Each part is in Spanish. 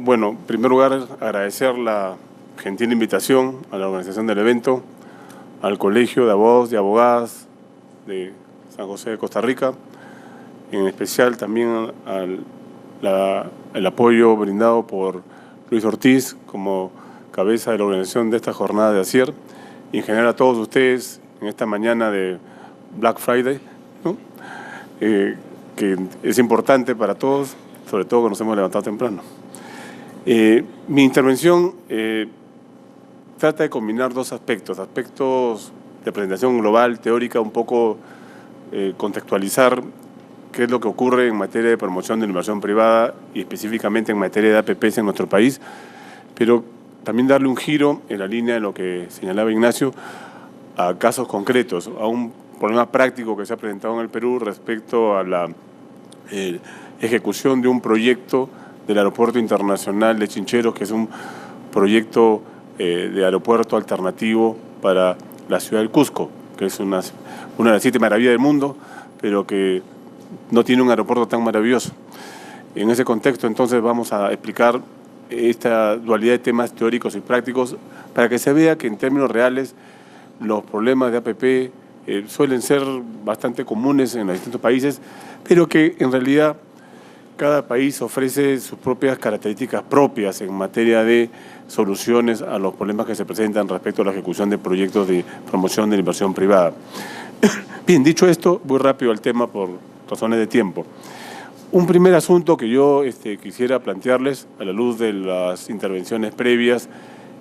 Bueno, en primer lugar, agradecer la gentil invitación a la organización del evento, al Colegio de Abogados y Abogadas de San José de Costa Rica, en especial también el apoyo brindado por Luis Ortiz como cabeza de la organización de esta jornada de ASIER, y en general a todos ustedes en esta mañana de Black Friday, ¿no? Que es importante para todos, sobre todo que nos hemos levantado temprano. Mi intervención trata de combinar dos aspectos de presentación global, teórica, un poco contextualizar qué es lo que ocurre en materia de promoción de la inversión privada y específicamente en materia de APPs en nuestro país, pero también darle un giro en la línea de lo que señalaba Ignacio a casos concretos, a un problema práctico que se ha presentado en el Perú respecto a la ejecución de un proyecto del Aeropuerto Internacional de Chincheros, que es un proyecto de aeropuerto alternativo para la ciudad del Cusco, que es una de las 7 maravillas del mundo, pero que no tiene un aeropuerto tan maravilloso. En ese contexto, entonces, vamos a explicar esta dualidad de temas teóricos y prácticos para que se vea que en términos reales los problemas de APP suelen ser bastante comunes en los distintos países, pero que en realidad cada país ofrece sus propias características propias en materia de soluciones a los problemas que se presentan respecto a la ejecución de proyectos de promoción de la inversión privada. Bien, dicho esto, voy rápido al tema por razones de tiempo. Un primer asunto que yo quisiera plantearles a la luz de las intervenciones previas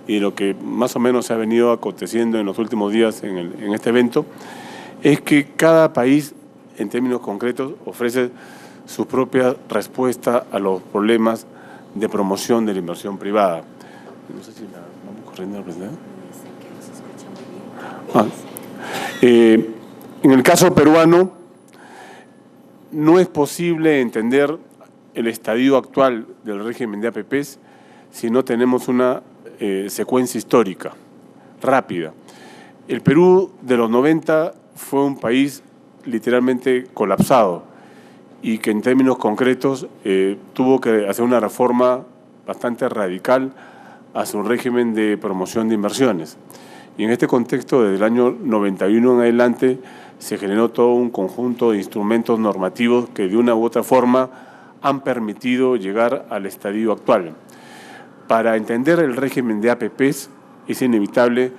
y lo que más o menos se ha venido aconteciendo en los últimos días en este evento, es que cada país, en términos concretos, ofrece su propia respuesta a los problemas de promoción de la inversión privada. No sé si la vamos corriendo a presentar. En el caso peruano, no es posible entender el estadio actual del régimen de APPs si no tenemos una secuencia histórica rápida. El Perú de los 90 fue un país literalmente colapsado y que en términos concretos tuvo que hacer una reforma bastante radical a su régimen de promoción de inversiones. Y en este contexto, desde el año 91 en adelante, se generó todo un conjunto de instrumentos normativos que de una u otra forma han permitido llegar al estadio actual. Para entender el régimen de APPs es inevitable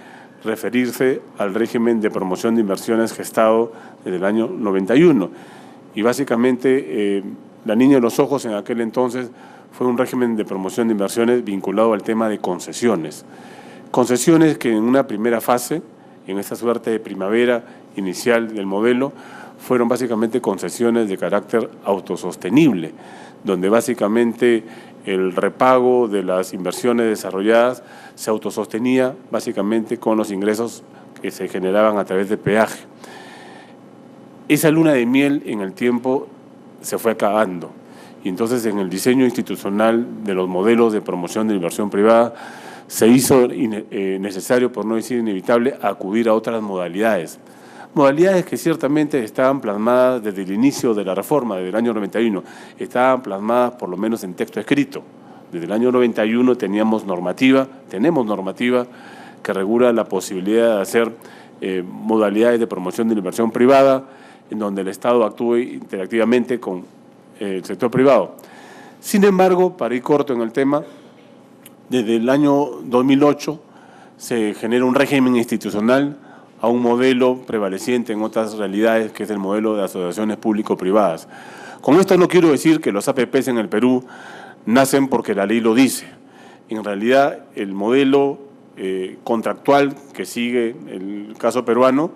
referirse al régimen de promoción de inversiones gestado desde el año 91. Y básicamente la niña de los ojos en aquel entonces fue un régimen de promoción de inversiones vinculado al tema de concesiones. Concesiones que en una primera fase, en esta suerte de primavera inicial del modelo, fueron básicamente concesiones de carácter autosostenible, donde básicamente el repago de las inversiones desarrolladas se autosostenía básicamente con los ingresos que se generaban a través de peaje. Esa luna de miel en el tiempo se fue acabando y entonces en el diseño institucional de los modelos de promoción de la inversión privada se hizo necesario, por no decir inevitable, acudir a otras modalidades. Modalidades que ciertamente estaban plasmadas desde el inicio de la reforma, desde el año 91, estaban plasmadas por lo menos en texto escrito. Desde el año 91 tenemos normativa que regula la posibilidad de hacer modalidades de promoción de la inversión privada, en donde el Estado actúe interactivamente con el sector privado. Sin embargo, para ir corto en el tema, desde el año 2008 se genera un régimen institucional a un modelo prevaleciente en otras realidades, que es el modelo de asociaciones público-privadas. Con esto no quiero decir que los APPs en el Perú nacen porque la ley lo dice. En realidad, el modelo contractual que sigue el caso peruano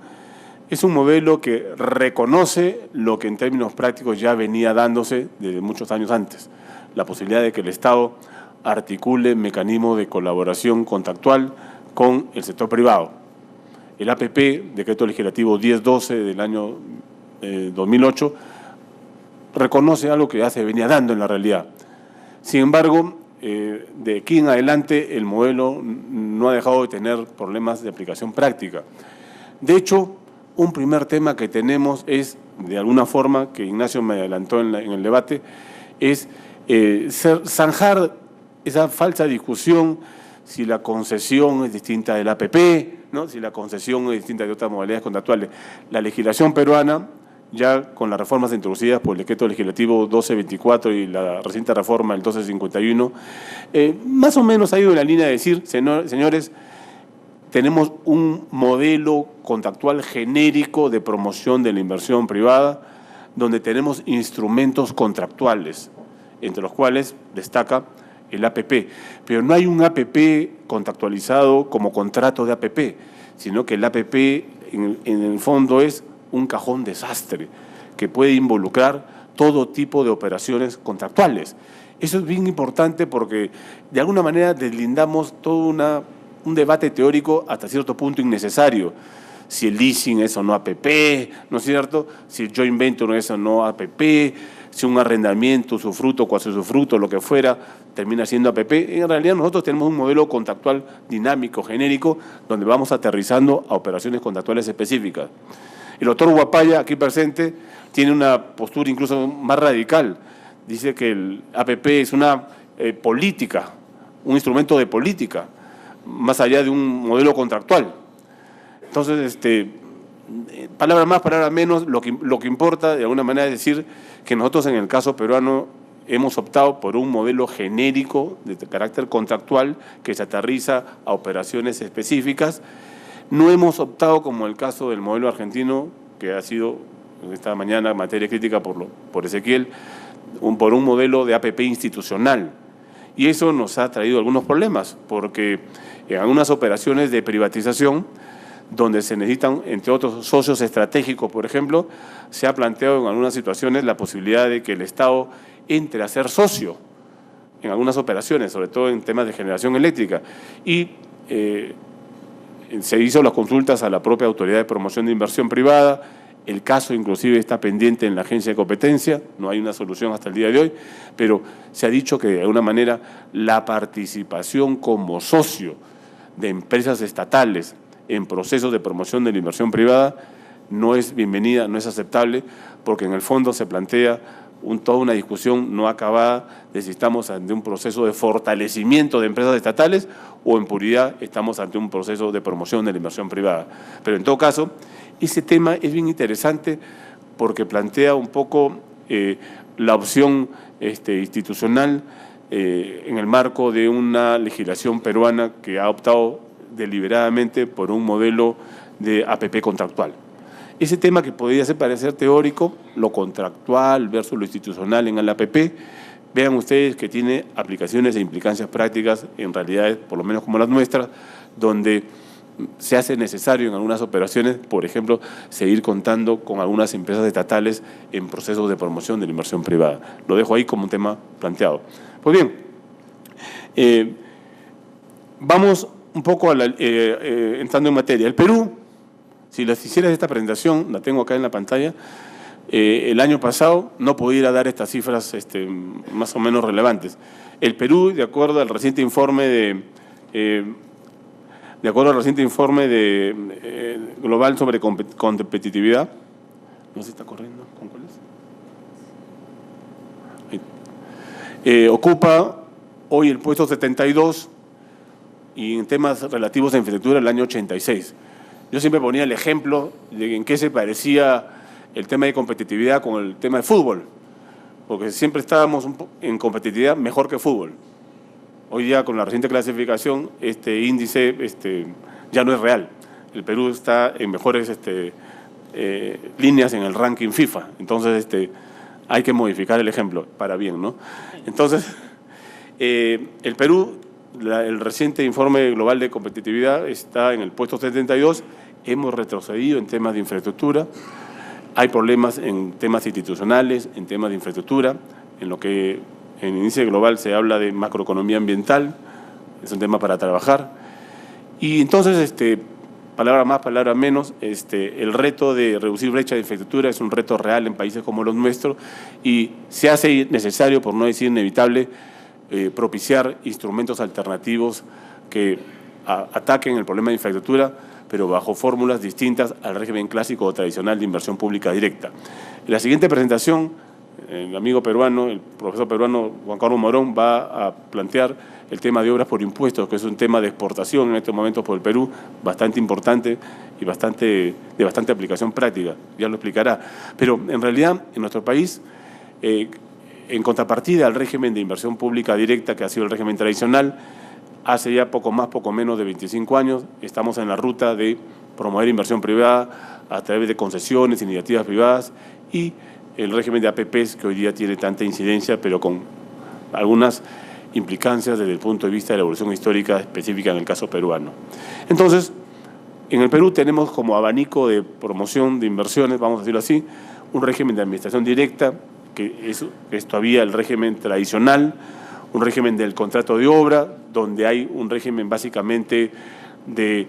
es un modelo que reconoce lo que en términos prácticos ya venía dándose desde muchos años antes, la posibilidad de que el Estado articule mecanismos de colaboración contractual con el sector privado. El APP, Decreto Legislativo 1012 del año 2008, reconoce algo que ya se venía dando en la realidad. Sin embargo, de aquí en adelante el modelo no ha dejado de tener problemas de aplicación práctica. De hecho, un primer tema que tenemos es, de alguna forma, que Ignacio me adelantó en el debate, es zanjar esa falsa discusión si la concesión es distinta del APP, ¿no? Si la concesión es distinta de otras modalidades contractuales. La legislación peruana, ya con las reformas introducidas por el decreto legislativo 1224 y la reciente reforma del 1251, más o menos ha ido en la línea de decir, señores, tenemos un modelo contractual genérico de promoción de la inversión privada, donde tenemos instrumentos contractuales, entre los cuales destaca el APP. Pero no hay un APP contractualizado como contrato de APP, sino que el APP en el fondo es un cajón desastre que puede involucrar todo tipo de operaciones contractuales. Eso es bien importante porque de alguna manera deslindamos todo un debate teórico hasta cierto punto innecesario. Si el leasing es o no APP, ¿no es cierto? Si el joint venture es o no APP, si un arrendamiento, usufructo, cuasi usufructo, lo que fuera, termina siendo APP. En realidad nosotros tenemos un modelo contractual dinámico, genérico, donde vamos aterrizando a operaciones contractuales específicas. El doctor Huapaya, aquí presente, tiene una postura incluso más radical. Dice que el APP es una política, un instrumento de política, más allá de un modelo contractual. Entonces, palabra más, palabra menos, lo que importa de alguna manera es decir que nosotros en el caso peruano hemos optado por un modelo genérico de carácter contractual que se aterriza a operaciones específicas. No hemos optado, como el caso del modelo argentino, que ha sido esta mañana materia crítica por Ezequiel, por un modelo de APP institucional. Y eso nos ha traído algunos problemas, porque en algunas operaciones de privatización, donde se necesitan, entre otros, socios estratégicos, por ejemplo, se ha planteado en algunas situaciones la posibilidad de que el Estado entre a ser socio en algunas operaciones, sobre todo en temas de generación eléctrica. Y se hizo las consultas a la propia Autoridad de Promoción de Inversión Privada. El caso inclusive está pendiente en la Agencia de Competencia, no hay una solución hasta el día de hoy, pero se ha dicho que de alguna manera la participación como socio de empresas estatales en procesos de promoción de la inversión privada no es bienvenida, no es aceptable, porque en el fondo se plantea toda una discusión no acabada de si estamos ante un proceso de fortalecimiento de empresas estatales o en puridad estamos ante un proceso de promoción de la inversión privada. Pero en todo caso, ese tema es bien interesante porque plantea un poco la opción institucional en el marco de una legislación peruana que ha optado deliberadamente por un modelo de APP contractual. Ese tema que podría parecer teórico, lo contractual versus lo institucional en el APP, vean ustedes que tiene aplicaciones e implicancias prácticas en realidades, por lo menos como las nuestras, donde se hace necesario en algunas operaciones, por ejemplo, seguir contando con algunas empresas estatales en procesos de promoción de la inversión privada. Lo dejo ahí como un tema planteado. Pues bien, vamos un poco entrando en materia. El Perú, si les hicieras esta presentación, la tengo acá en la pantalla, el año pasado no pudiera dar estas cifras más o menos relevantes. El Perú, de acuerdo al reciente informe global sobre competitividad, no sé si está corriendo, ¿con cuál es? Ocupa hoy el puesto 72 y en temas relativos a infraestructura el año 86. Yo siempre ponía el ejemplo de en qué se parecía el tema de competitividad con el tema de fútbol, porque siempre estábamos en competitividad mejor que fútbol. Hoy día, con la reciente clasificación, este índice ya no es real. El Perú está en mejores líneas en el ranking FIFA. Entonces, hay que modificar el ejemplo para bien, ¿no? Entonces, el Perú, el reciente informe global de competitividad está en el puesto 72. Hemos retrocedido en temas de infraestructura. Hay problemas en temas institucionales, en temas de infraestructura, en lo que en el índice global se habla de macroeconomía ambiental, es un tema para trabajar. Y entonces, palabra más, palabra menos, el reto de reducir brecha de infraestructura es un reto real en países como los nuestros y se hace necesario, por no decir inevitable, propiciar instrumentos alternativos que ataquen el problema de infraestructura, pero bajo fórmulas distintas al régimen clásico o tradicional de inversión pública directa. En la siguiente presentación el amigo peruano, el profesor peruano Juan Carlos Morón, va a plantear el tema de obras por impuestos, que es un tema de exportación en estos momentos por el Perú, bastante importante y de bastante aplicación práctica, ya lo explicará. Pero en realidad, en nuestro país, en contrapartida al régimen de inversión pública directa, que ha sido el régimen tradicional, hace ya poco menos de 25 años, estamos en la ruta de promover inversión privada a través de concesiones, iniciativas privadas y el régimen de APPs, que hoy día tiene tanta incidencia, pero con algunas implicancias desde el punto de vista de la evolución histórica específica en el caso peruano. Entonces, en el Perú tenemos como abanico de promoción de inversiones, vamos a decirlo así, un régimen de administración directa, que es todavía el régimen tradicional, un régimen del contrato de obra, donde hay un régimen básicamente de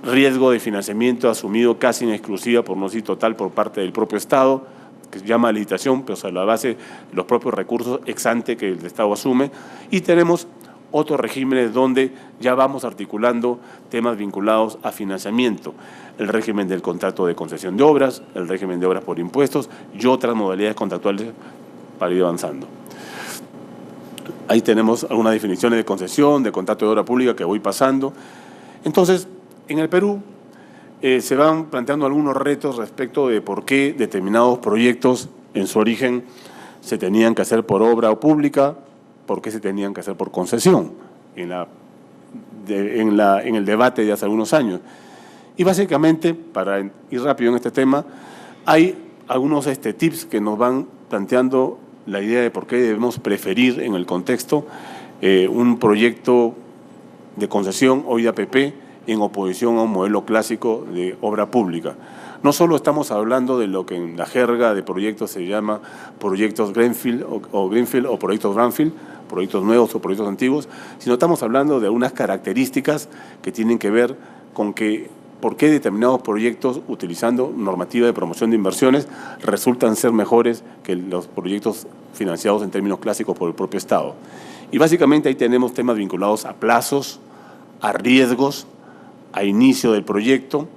riesgo de financiamiento asumido casi en exclusiva, por no decir total, por parte del propio Estado, que se llama licitación, pero sobre la base de los propios recursos ex ante que el Estado asume, y tenemos otros regímenes donde ya vamos articulando temas vinculados a financiamiento, el régimen del contrato de concesión de obras, el régimen de obras por impuestos y otras modalidades contractuales para ir avanzando. Ahí tenemos algunas definiciones de concesión, de contrato de obra pública que voy pasando. Entonces, en el Perú se van planteando algunos retos respecto de por qué determinados proyectos en su origen se tenían que hacer por obra o pública, por qué se tenían que hacer por concesión en el debate de hace algunos años. Y básicamente, para ir rápido en este tema, hay algunos tips que nos van planteando la idea de por qué debemos preferir en el contexto un proyecto de concesión o de APP en oposición a un modelo clásico de obra pública. No solo estamos hablando de lo que en la jerga de proyectos se llama proyectos Greenfield o proyectos Brownfield, proyectos nuevos o proyectos antiguos, sino estamos hablando de unas características que tienen que ver con por qué determinados proyectos, utilizando normativa de promoción de inversiones, resultan ser mejores que los proyectos financiados en términos clásicos por el propio Estado. Y básicamente ahí tenemos temas vinculados a plazos, a riesgos, a inicio del proyecto,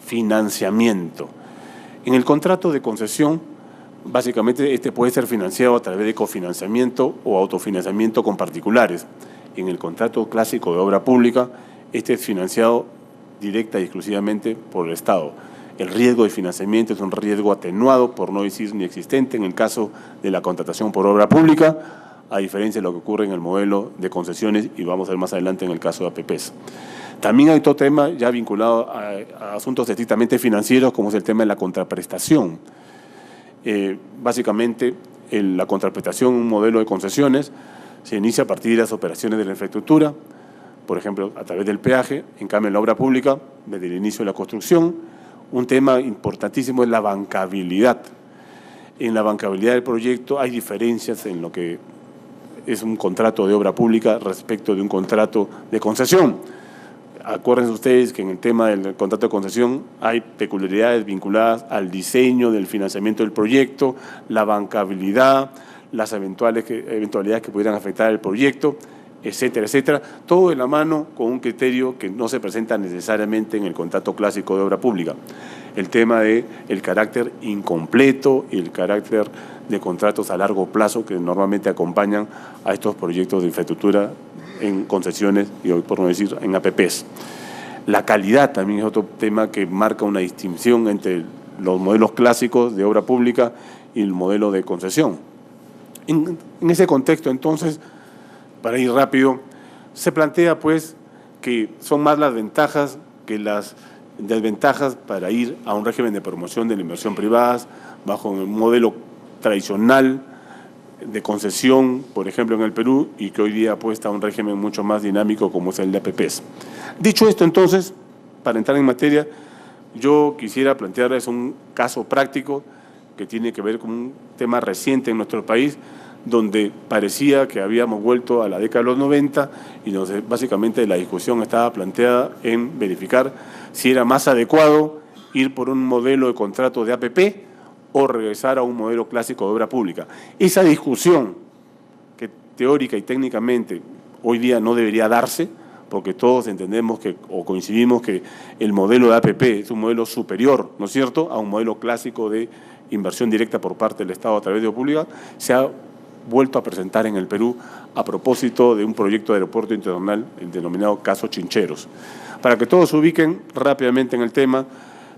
financiamiento. En el contrato de concesión, básicamente puede ser financiado a través de cofinanciamiento o autofinanciamiento con particulares. En el contrato clásico de obra pública, es financiado directa y exclusivamente por el Estado. El riesgo de financiamiento es un riesgo atenuado, por no decir ni existente, en el caso de la contratación por obra pública, a diferencia de lo que ocurre en el modelo de concesiones y vamos a ver más adelante en el caso de APPs. También hay otro tema ya vinculado a asuntos estrictamente financieros, como es el tema de la contraprestación. Básicamente, la contraprestación en un modelo de concesiones se inicia a partir de las operaciones de la infraestructura, por ejemplo, a través del peaje. En cambio, en la obra pública, desde el inicio de la construcción. Un tema importantísimo es la bancabilidad. En la bancabilidad del proyecto hay diferencias en lo que es un contrato de obra pública respecto de un contrato de concesión. Acuérdense ustedes que en el tema del contrato de concesión hay peculiaridades vinculadas al diseño del financiamiento del proyecto, la bancabilidad, las eventualidades que pudieran afectar el proyecto, etcétera, etcétera, todo de la mano con un criterio que no se presenta necesariamente en el contrato clásico de obra pública. El tema del carácter incompleto y el carácter de contratos a largo plazo que normalmente acompañan a estos proyectos de infraestructura en concesiones y hoy por no decir en APPs. La calidad también es otro tema que marca una distinción entre los modelos clásicos de obra pública y el modelo de concesión. En ese contexto, entonces, para ir rápido, se plantea pues que son más las ventajas que las desventajas para ir a un régimen de promoción de la inversión privada bajo un modelo tradicional de concesión, por ejemplo, en el Perú, y que hoy día apuesta a un régimen mucho más dinámico como es el de APPs. Dicho esto, entonces, para entrar en materia, yo quisiera plantearles un caso práctico que tiene que ver con un tema reciente en nuestro país, donde parecía que habíamos vuelto a la década de los 90 y donde básicamente la discusión estaba planteada en verificar si era más adecuado ir por un modelo de contrato de APP o regresar a un modelo clásico de obra pública. Esa discusión, que teórica y técnicamente hoy día no debería darse, porque todos entendemos o coincidimos que el modelo de APP es un modelo superior, ¿no es cierto?, a un modelo clásico de inversión directa por parte del Estado a través de pública, se ha vuelto a presentar en el Perú a propósito de un proyecto de aeropuerto internacional, el denominado caso Chincheros. Para que todos se ubiquen rápidamente en el tema,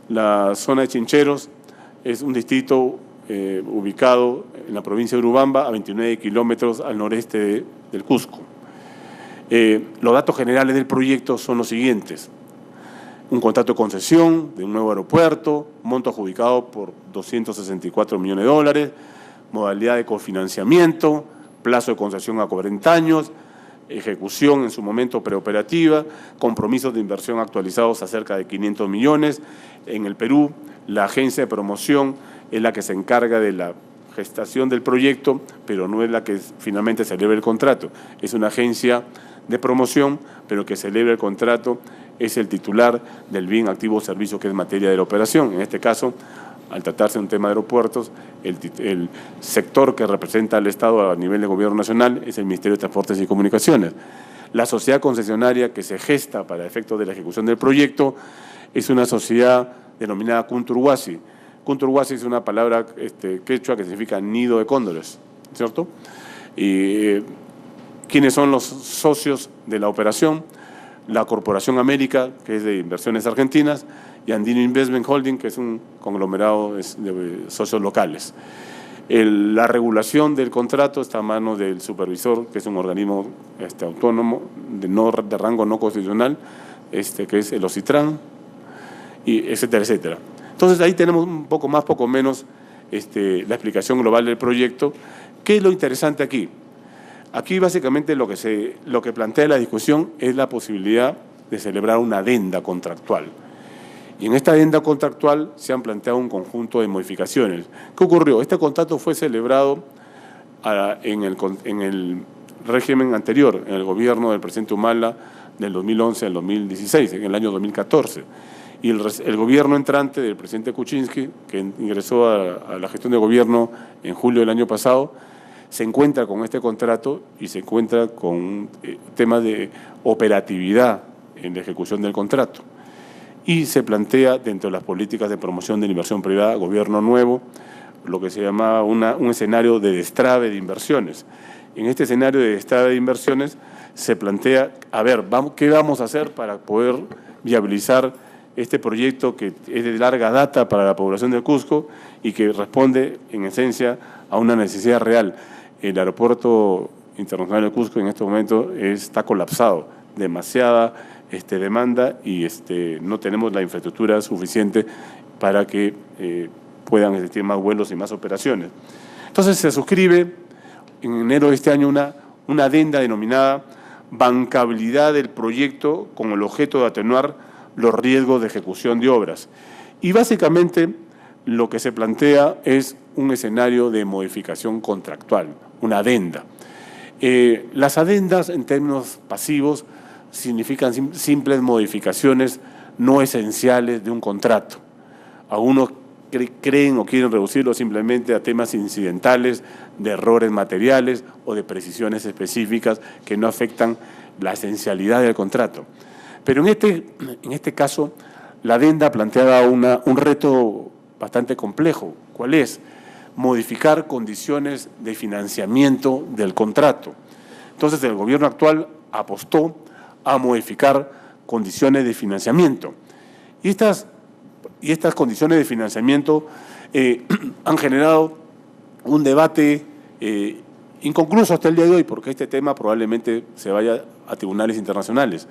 la zona de Chincheros es un distrito ubicado en la provincia de Urubamba, a 29 kilómetros al noreste del Cusco. Los datos generales del proyecto son los siguientes: un contrato de concesión de un nuevo aeropuerto, monto adjudicado por 264 millones de dólares, modalidad de cofinanciamiento, plazo de concesión a 40 años, ejecución en su momento preoperativa, compromisos de inversión actualizados a cerca de 500 millones. En el Perú, la agencia de promoción es la que se encarga de la gestación del proyecto, pero no es la que finalmente celebra el contrato. Es una agencia de promoción, pero que celebra el contrato es el titular del bien activo servicio, que es materia de la operación. En este caso, al tratarse de un tema de aeropuertos, el sector que representa al Estado a nivel de gobierno nacional es el Ministerio de Transportes y Comunicaciones. La sociedad concesionaria que se gesta para efectos de la ejecución del proyecto es una sociedad denominada Kunturhuasi. Kunturhuasi es una palabra quechua que significa nido de cóndores, ¿cierto? Y ¿quiénes son los socios de la operación? La Corporación América, que es de inversiones argentinas, y Andino Investment Holding, que es un conglomerado de socios locales. La regulación del contrato está a manos del supervisor, que es un organismo autónomo de rango no constitucional, que es el OCITRAN, y etcétera, etcétera. Entonces ahí tenemos un poco más, poco menos la explicación global del proyecto. ¿Qué es lo interesante aquí? Aquí básicamente lo que plantea la discusión es la posibilidad de celebrar una adenda contractual. Y en esta adenda contractual se han planteado un conjunto de modificaciones. ¿Qué ocurrió? Este contrato fue celebrado en el régimen anterior, en el gobierno del presidente Humala del 2011 al 2016, en el año 2014. Y el gobierno entrante del presidente Kuczynski, que ingresó a la gestión de gobierno en julio del año pasado, se encuentra con este contrato y se encuentra con temas de operatividad en la ejecución del contrato. Y se plantea dentro de las políticas de promoción de la inversión privada, gobierno nuevo, lo que se llamaba un escenario de destrave de inversiones. En este escenario de destrave de inversiones se plantea, a ver, ¿qué vamos a hacer para poder viabilizar este proyecto que es de larga data para la población del Cusco y que responde en esencia a una necesidad real? El aeropuerto internacional del Cusco en este momento está colapsado, demasiada demanda y no tenemos la infraestructura suficiente para que puedan existir más vuelos y más operaciones. Entonces se suscribe en enero de este año una adenda denominada bancabilidad del proyecto con el objeto de atenuar los riesgos de ejecución de obras. Y básicamente lo que se plantea es un escenario de modificación contractual, una adenda. Las adendas en términos pasivos significan simples modificaciones no esenciales de un contrato. Algunos creen o quieren reducirlo simplemente a temas incidentales, de errores materiales o de precisiones específicas que no afectan la esencialidad del contrato. Pero en este caso, la adenda planteaba un reto bastante complejo. ¿Cuál es? Modificar condiciones de financiamiento del contrato. Entonces, el gobierno actual apostó a modificar condiciones de financiamiento. Y estas condiciones de financiamiento han generado un debate inconcluso hasta el día de hoy, porque este tema probablemente se vaya a tribunales internacionales,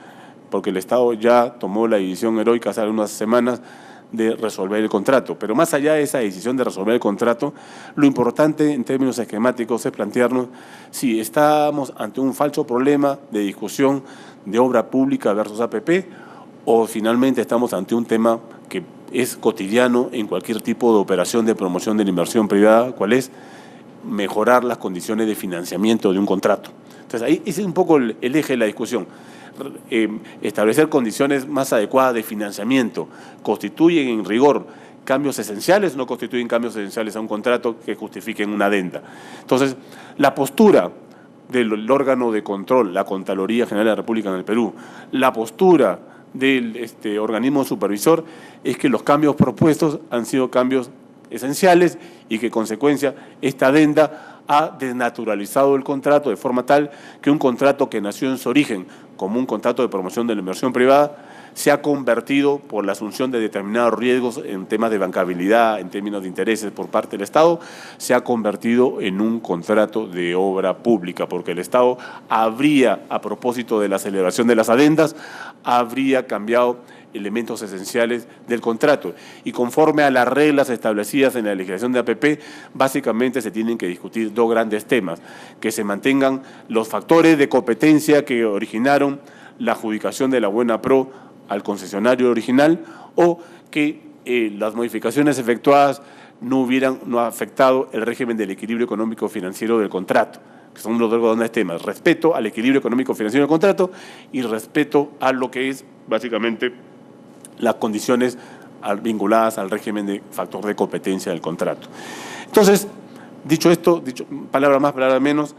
porque el Estado ya tomó la decisión heroica hace unas semanas de resolver el contrato. Pero más allá de esa decisión de resolver el contrato, lo importante en términos esquemáticos es plantearnos si estamos ante un falso problema de discusión de obra pública versus APP o finalmente estamos ante un tema que es cotidiano en cualquier tipo de operación de promoción de la inversión privada, ¿cuál es? Mejorar las condiciones de financiamiento de un contrato. Entonces, ahí ese es un poco el eje de la discusión. Establecer condiciones más adecuadas de financiamiento constituyen en rigor cambios esenciales, no constituyen cambios esenciales a un contrato que justifiquen una adenda. Entonces, la postura del órgano de control, la Contraloría General de la República en el Perú, la postura del organismo supervisor es que los cambios propuestos han sido cambios esenciales y que en consecuencia esta adenda ha desnaturalizado el contrato de forma tal que un contrato que nació en su origen como un contrato de promoción de la inversión privada se ha convertido por la asunción de determinados riesgos en temas de bancabilidad, en términos de intereses por parte del Estado, se ha convertido en un contrato de obra pública, porque el Estado habría, a propósito de la celebración de las adendas, habría cambiado elementos esenciales del contrato. Y conforme a las reglas establecidas en la legislación de APP, básicamente se tienen que discutir dos grandes temas: que se mantengan los factores de competencia que originaron la adjudicación de la Buena Pro al concesionario original, o que las modificaciones efectuadas no afectado el régimen del equilibrio económico financiero del contrato, que son los dos grandes temas: respeto al equilibrio económico financiero del contrato y respeto a lo que es básicamente las condiciones vinculadas al régimen de factor de competencia del contrato. Entonces, dicho esto, palabra más, palabra menos,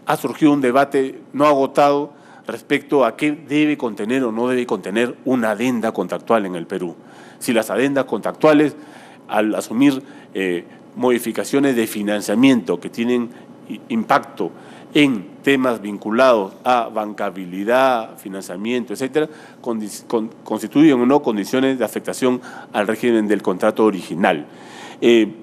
ha surgido un debate no agotado respecto a qué debe contener o no debe contener una adenda contractual en el Perú. Si las adendas contractuales, al asumir modificaciones de financiamiento que tienen impacto en temas vinculados a bancabilidad, financiamiento, etcétera, constituyen o no condiciones de afectación al régimen del contrato original. El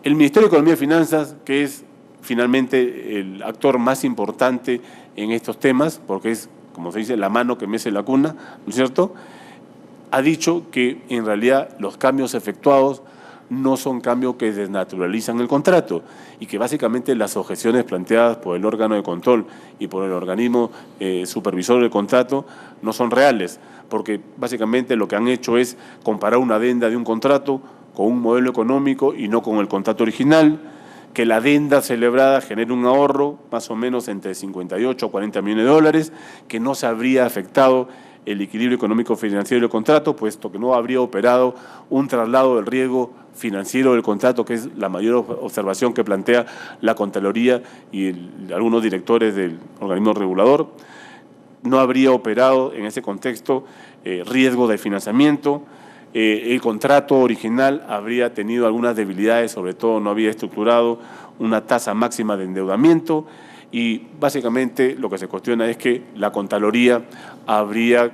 Ministerio de Economía y Finanzas, que es finalmente el actor más importante en estos temas, porque es, como se dice, la mano que mece la cuna, ¿no es cierto?, ha dicho que en realidad los cambios efectuados no son cambios que desnaturalizan el contrato y que básicamente las objeciones planteadas por el órgano de control y por el organismo supervisor del contrato no son reales, porque básicamente lo que han hecho es comparar una adenda de un contrato con un modelo económico y no con el contrato original, que la adenda celebrada genera un ahorro más o menos entre 58 a 40 millones de dólares, que no se habría afectado el equilibrio económico financiero del contrato, puesto que no habría operado un traslado del riesgo financiero del contrato, que es la mayor observación que plantea la Contraloría y algunos directores del organismo regulador. No habría operado en ese contexto riesgo de financiamiento. El contrato original habría tenido algunas debilidades, sobre todo no había estructurado una tasa máxima de endeudamiento, y básicamente lo que se cuestiona es que la Contraloría habría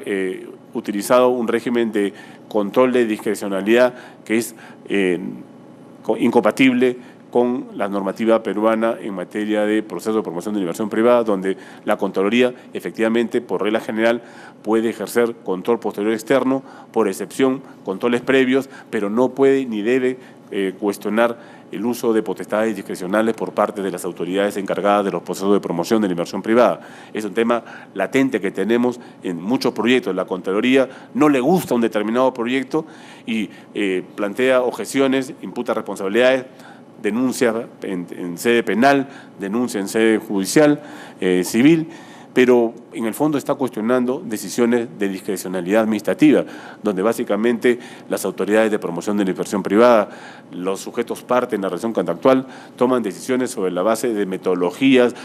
utilizado un régimen de control de discrecionalidad que es incompatible con la normativa peruana en materia de proceso de promoción de la inversión privada, donde la Contraloría efectivamente, por regla general, puede ejercer control posterior externo, por excepción, controles previos, pero no puede ni debe cuestionar el uso de potestades discrecionales por parte de las autoridades encargadas de los procesos de promoción de la inversión privada. Es un tema latente que tenemos en muchos proyectos. La Contraloría no le gusta un determinado proyecto y plantea objeciones, imputa responsabilidades, denuncia en sede penal, denuncia en sede judicial, civil, pero en el fondo está cuestionando decisiones de discrecionalidad administrativa, donde básicamente las autoridades de promoción de la inversión privada, los sujetos parte en la relación contractual, toman decisiones sobre la base de metodologías,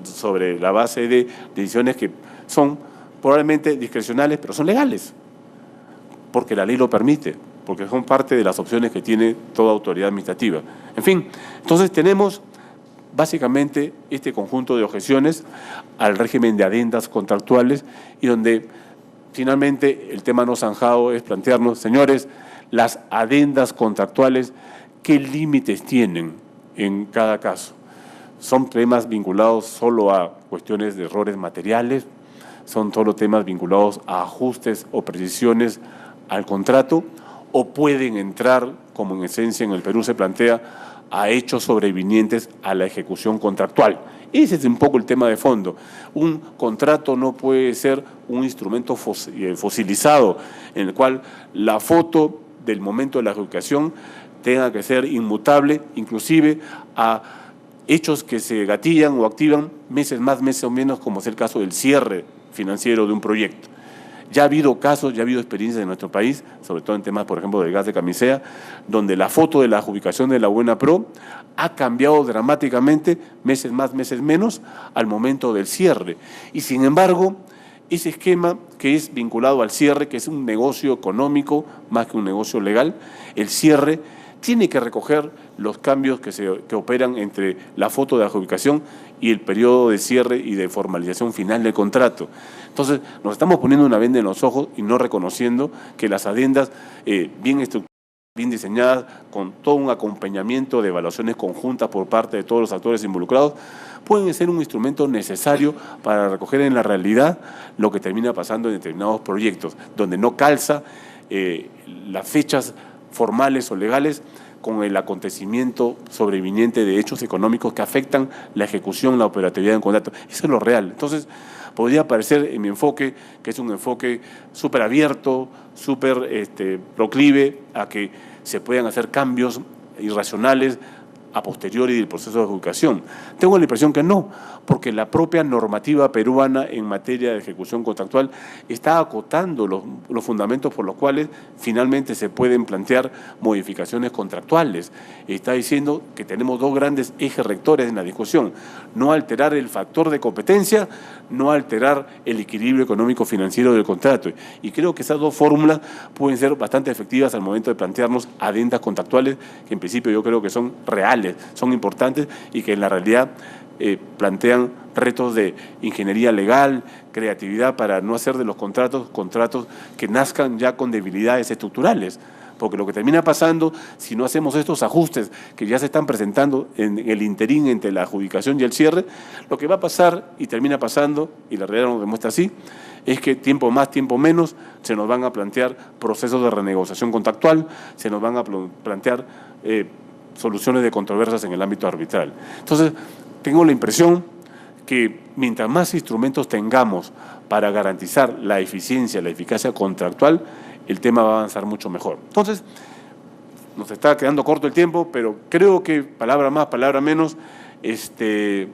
sobre la base de decisiones que son probablemente discrecionales, pero son legales, porque la ley lo permite, porque son parte de las opciones que tiene toda autoridad administrativa. En fin, entonces tenemos básicamente este conjunto de objeciones al régimen de adendas contractuales, y donde finalmente el tema no zanjado es plantearnos, señores, las adendas contractuales, ¿qué límites tienen en cada caso? ¿Son temas vinculados solo a cuestiones de errores materiales? ¿Son solo temas vinculados a ajustes o precisiones al contrato? ¿O pueden entrar, como en esencia en el Perú se plantea, a hechos sobrevinientes a la ejecución contractual? Ese es un poco el tema de fondo. Un contrato no puede ser un instrumento fosilizado en el cual la foto del momento de la ejecución tenga que ser inmutable, inclusive a hechos que se gatillan o activan meses más, meses o menos, como es el caso del cierre financiero de un proyecto. Ya ha habido casos, ya ha habido experiencias en nuestro país, sobre todo en temas, por ejemplo, del gas de Camisea, donde la foto de la adjudicación de la Buena Pro ha cambiado dramáticamente, meses más, meses menos, al momento del cierre. Y sin embargo, ese esquema que es vinculado al cierre, que es un negocio económico más que un negocio legal, el cierre tiene que recoger los cambios que operan entre la foto de adjudicación y el periodo de cierre y de formalización final del contrato. Entonces, nos estamos poniendo una venda en los ojos y no reconociendo que las adendas bien estructuradas, bien diseñadas, con todo un acompañamiento de evaluaciones conjuntas por parte de todos los actores involucrados, pueden ser un instrumento necesario para recoger en la realidad lo que termina pasando en determinados proyectos, donde no calza las fechas formales o legales con el acontecimiento sobreviniente de hechos económicos que afectan la ejecución, la operatividad de un contrato. Eso es lo real. Entonces, podría parecer en mi enfoque que es un enfoque súper abierto, súper proclive a que se puedan hacer cambios irracionales a posteriori del proceso de adjudicación. Tengo la impresión que no, porque la propia normativa peruana en materia de ejecución contractual está acotando los fundamentos por los cuales finalmente se pueden plantear modificaciones contractuales. Está diciendo que tenemos dos grandes ejes rectores en la discusión: no alterar el factor de competencia, no alterar el equilibrio económico-financiero del contrato. Y creo que esas dos fórmulas pueden ser bastante efectivas al momento de plantearnos adendas contractuales que en principio yo creo que son reales, son importantes y que en la realidad plantean retos de ingeniería legal, creatividad para no hacer de los contratos que nazcan ya con debilidades estructurales. Porque lo que termina pasando, si no hacemos estos ajustes que ya se están presentando en el interín entre la adjudicación y el cierre, lo que va a pasar y termina pasando, y la realidad nos demuestra así, es que tiempo más, tiempo menos, se nos van a plantear procesos de renegociación contractual, se nos van a plantear soluciones de controversias en el ámbito arbitral. Entonces, tengo la impresión que mientras más instrumentos tengamos para garantizar la eficiencia, la eficacia contractual, el tema va a avanzar mucho mejor. Entonces, nos está quedando corto el tiempo, pero creo que palabra más, palabra menos, en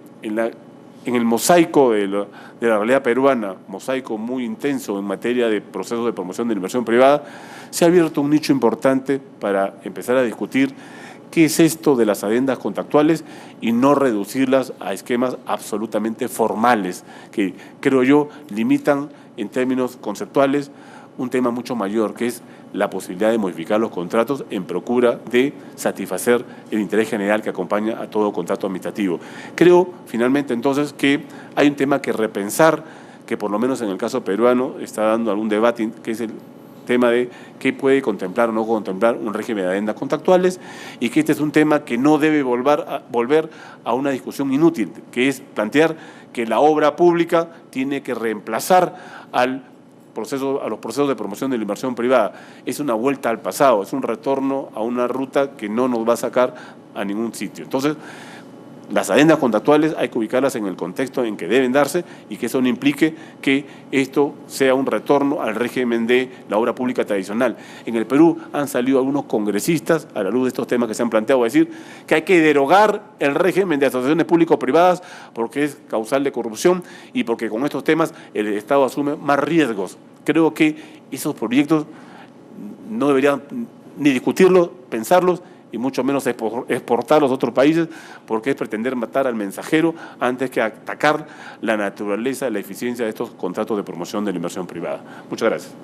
el mosaico de la realidad peruana, mosaico muy intenso en materia de procesos de promoción de la inversión privada, se ha abierto un nicho importante para empezar a discutir qué es esto de las adendas contractuales y no reducirlas a esquemas absolutamente formales, que creo yo limitan en términos conceptuales un tema mucho mayor, que es la posibilidad de modificar los contratos en procura de satisfacer el interés general que acompaña a todo contrato administrativo. Creo, finalmente, entonces, que hay un tema que repensar, que por lo menos en el caso peruano está dando algún debate, que es el tema de qué puede contemplar o no contemplar un régimen de adendas contractuales, y que este es un tema que no debe volver a una discusión inútil, que es plantear que la obra pública tiene que reemplazar a los procesos de promoción de la inversión privada. Es una vuelta al pasado, es un retorno a una ruta que no nos va a sacar a ningún sitio. Entonces, las adendas contractuales hay que ubicarlas en el contexto en que deben darse y que eso no implique que esto sea un retorno al régimen de la obra pública tradicional. En el Perú han salido algunos congresistas, a la luz de estos temas que se han planteado, a decir que hay que derogar el régimen de asociaciones público-privadas porque es causal de corrupción y porque con estos temas el Estado asume más riesgos. Creo que esos proyectos no deberían ni discutirlos, pensarlos, y mucho menos exportarlos a otros países, porque es pretender matar al mensajero antes que atacar la naturaleza, la eficiencia de estos contratos de promoción de la inversión privada. Muchas gracias.